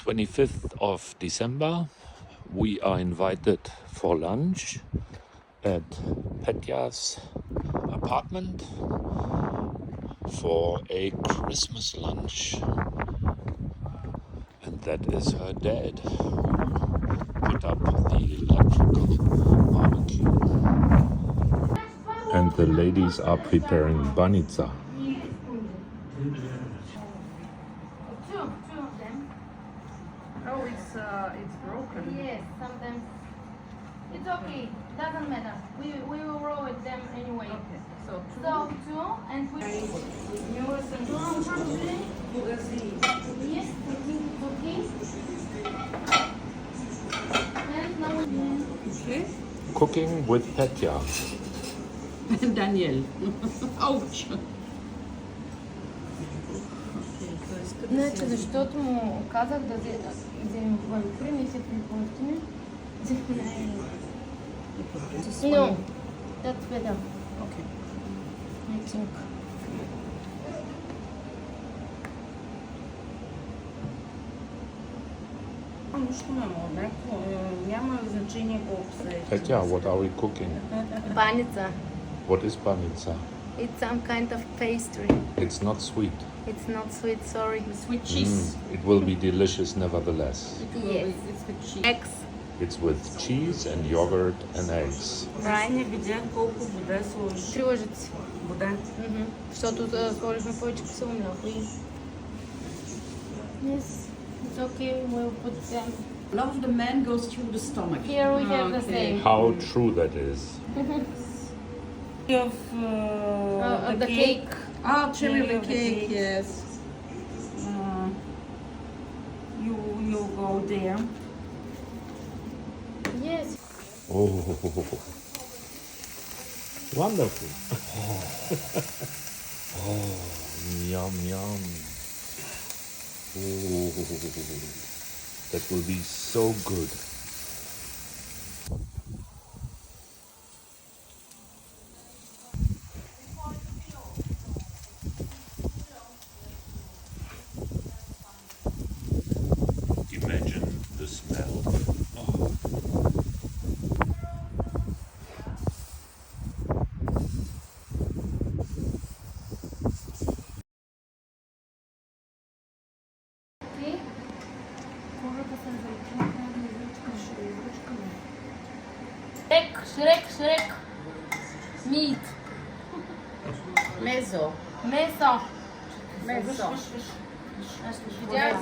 25th of December, we are invited for lunch at Petya's apartment for a Christmas lunch. And that is her dad who put up the electrical barbecue. And the ladies are preparing banica. Two of them. Oh, it's broken. Yes, sometimes. It's okay. Doesn't matter. We will roll with them anyway. Okay, so So two and we. Yes, cooking. And now okay. Cooking with Petya. Daniel. Ouch. Значи, защото му казах да вземе валюприн и се припомни. Взехме No, that's better. Okay. I think. Няма значение колко се Petya, what are we cooking? Banica. What is banica? It's some kind of pastry. It's not sweet. It's not sweet, sorry. Sweet cheese. It will be delicious nevertheless. Yes. It's with cheese. Eggs. It's with cheese and yogurt and eggs. Right. Не видях колко вода сложиш. 3 лъжици. Вода. Защото сложихме повече кисело мляко и... Yes, it's okay, we'll put them. A lot of the man goes through the stomach. Here we have the same. How true that is. Of The cake. Ah, cherry Cherry of the cake, cake. yes. You go there. Yes. Oh, wonderful. Oh, yum, yum. Oh, that will be so good. Imagine the smell. Oh. Okay. Хората са заключени. Шрек. Meat. Meso. Месо. Meso. Видяш?